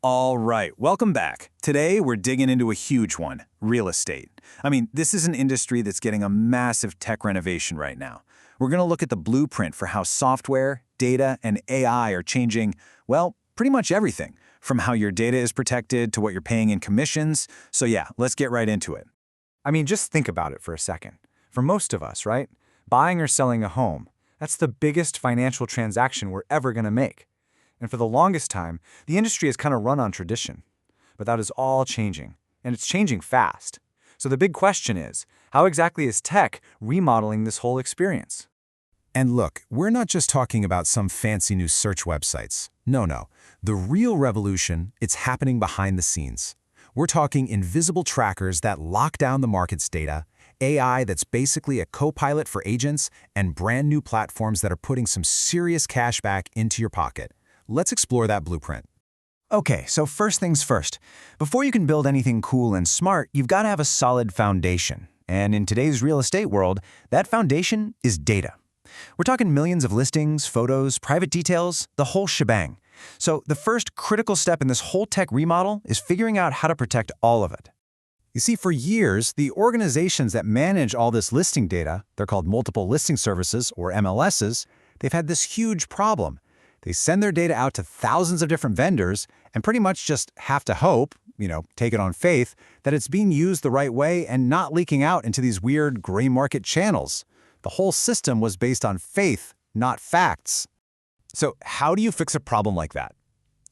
All right, welcome back. Today, we're digging into a huge one, real estate. This is an industry that's getting a massive tech renovation right now. We're going to look at the blueprint for how software, data, and AI are changing, well, pretty much everything, from how your data is protected to what you're paying in commissions. So yeah, let's get right into it. Just think about it for a second. For most of us, right? Buying or selling a home, that's the biggest financial transaction we're ever going to make. And for the longest time, the industry has kind of run on tradition. But that is all changing, and it's changing fast. So the big question is, how exactly is tech remodeling this whole experience? And look, we're not just talking about some fancy new search websites. No. The real revolution, it's happening behind the scenes. We're talking invisible trackers that lock down the market's data, AI that's basically a co-pilot for agents, and brand new platforms that are putting some serious cash back into your pocket. Let's explore that blueprint. Okay, so first things first. Before you can build anything cool and smart, you've got to have a solid foundation. And in today's real estate world, that foundation is data. We're talking millions of listings, photos, private details, the whole shebang. So the first critical step in this whole tech remodel is figuring out how to protect all of it. You see, for years, the organizations that manage all this listing data, they're called multiple listing services, or MLSs, they've had this huge problem. They send their data out to thousands of different vendors and pretty much just have to hope, take it on faith, that it's being used the right way and not leaking out into these weird gray market channels. The whole system was based on faith, not facts. So how do you fix a problem like that?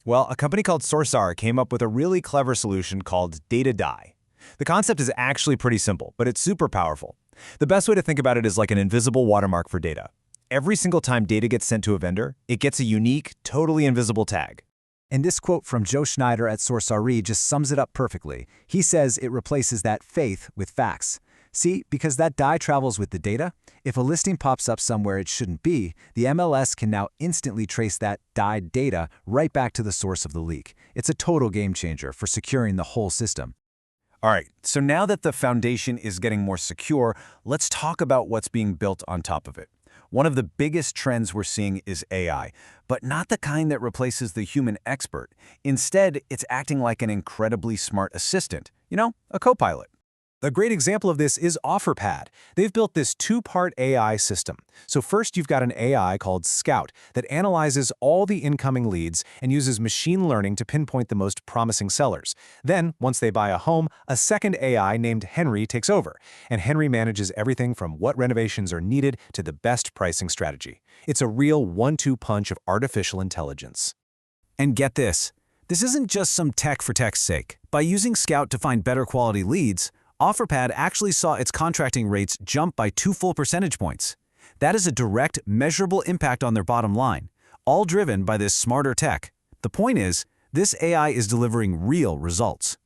Well, a company called SourceRE came up with a really clever solution called Data Dye. The concept is actually pretty simple, but it's super powerful. The best way to think about it is like an invisible watermark for data. Every single time data gets sent to a vendor, it gets a unique, totally invisible tag. And this quote from Joe Schneider at SourceRE just sums it up perfectly. He says it replaces that faith with facts. See, because that dye travels with the data, if a listing pops up somewhere it shouldn't be, the MLS can now instantly trace that dyed data right back to the source of the leak. It's a total game changer for securing the whole system. All right, so now that the foundation is getting more secure, let's talk about what's being built on top of it. One of the biggest trends we're seeing is AI, but not the kind that replaces the human expert. Instead, it's acting like an incredibly smart assistant, a co-pilot. A great example of this is Offerpad. They've built this two-part AI system. So first, you've got an AI called Scout that analyzes all the incoming leads and uses machine learning to pinpoint the most promising sellers. Then, once they buy a home, a second AI named Henry takes over, and Henry manages everything from what renovations are needed to the best pricing strategy. It's a real one-two punch of artificial intelligence. And get this isn't just some tech for tech's sake. By using Scout to find better quality leads, Offerpad actually saw its contracting rates jump by 2 full percentage points. That is a direct, measurable impact on their bottom line, all driven by this smarter tech. The point is, this AI is delivering real results.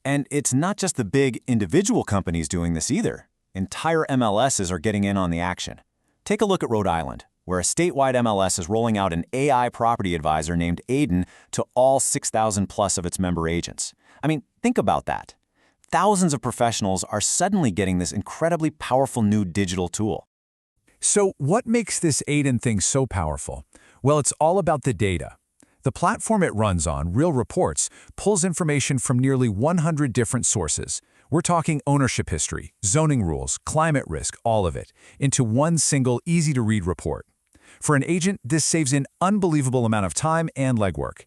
And it's not just the big individual companies doing this either. Entire MLSs are getting in on the action. Take a look at Rhode Island, where a statewide MLS is rolling out an AI property advisor named Aiden to all 6,000 plus of its member agents. Think about that. Thousands of professionals are suddenly getting this incredibly powerful new digital tool. So what makes this Aiden thing so powerful? Well, it's all about the data. The platform it runs on, Real Reports, pulls information from nearly 100 different sources. We're talking ownership history, zoning rules, climate risk, all of it, into one single, easy-to-read report. For an agent, this saves an unbelievable amount of time and legwork.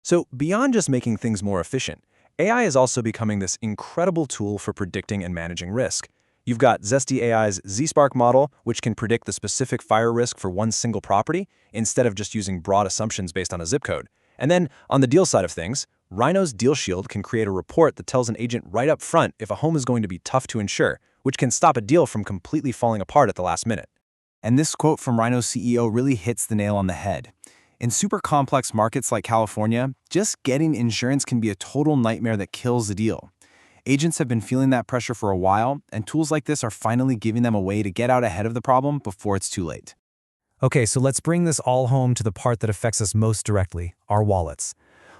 So beyond just making things more efficient, AI is also becoming this incredible tool for predicting and managing risk. You've got Zesty AI's ZSpark model, which can predict the specific fire risk for one single property instead of just using broad assumptions based on a zip code. And then, on the deal side of things, Rhino's Deal Shield can create a report that tells an agent right up front if a home is going to be tough to insure, which can stop a deal from completely falling apart at the last minute. And this quote from Rhino's CEO really hits the nail on the head. In super complex markets like California, just getting insurance can be a total nightmare that kills the deal. Agents have been feeling that pressure for a while, and tools like this are finally giving them a way to get out ahead of the problem before it's too late. Okay, so let's bring this all home to the part that affects us most directly, our wallets.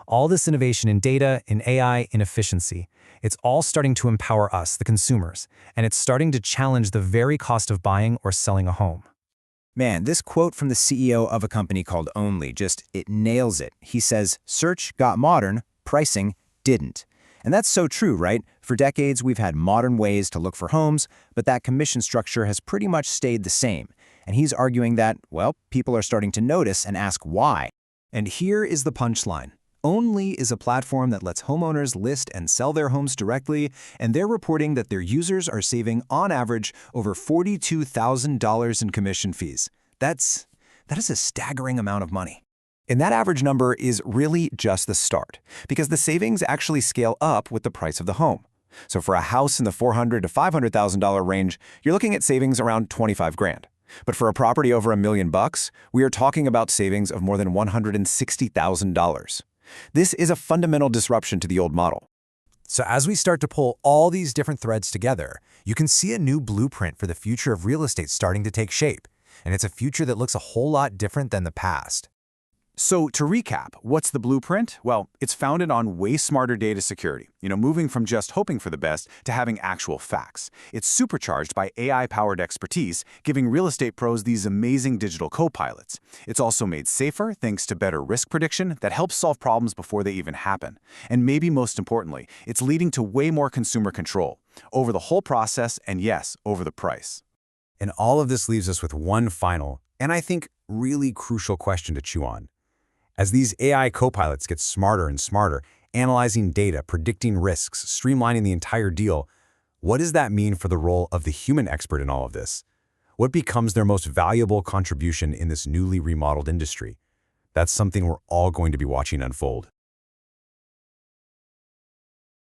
All this innovation in data, in AI, in efficiency, it's all starting to empower us, the consumers, and it's starting to challenge the very cost of buying or selling a home. Man, this quote from the CEO of a company called Only it nails it. He says, "Search got modern, pricing didn't. And that's so true, right? For decades, we've had modern ways to look for homes, but that commission structure has pretty much stayed the same. And he's arguing that, well, people are starting to notice and ask why. And here is the punchline. Ownly is a platform that lets homeowners list and sell their homes directly, and they're reporting that their users are saving, on average, over $42,000 in commission fees. That is a staggering amount of money. And that average number is really just the start, because the savings actually scale up with the price of the home. So for a house in the $400,000 to $500,000 range, you're looking at savings around 25 grand. But for a property over $1 million, we are talking about savings of more than $160,000. This is a fundamental disruption to the old model. So as we start to pull all these different threads together, you can see a new blueprint for the future of real estate starting to take shape. And it's a future that looks a whole lot different than the past. So to recap, what's the blueprint? Well, it's founded on way smarter data security, moving from just hoping for the best to having actual facts. It's supercharged by AI-powered expertise, giving real estate pros these amazing digital co-pilots. It's also made safer thanks to better risk prediction that helps solve problems before they even happen. And maybe most importantly, it's leading to way more consumer control over the whole process and, yes, over the price. And all of this leaves us with one final, and I think really crucial question to chew on. As these AI co-pilots get smarter and smarter, analyzing data, predicting risks, streamlining the entire deal, what does that mean for the role of the human expert in all of this? What becomes their most valuable contribution in this newly remodeled industry? That's something we're all going to be watching unfold.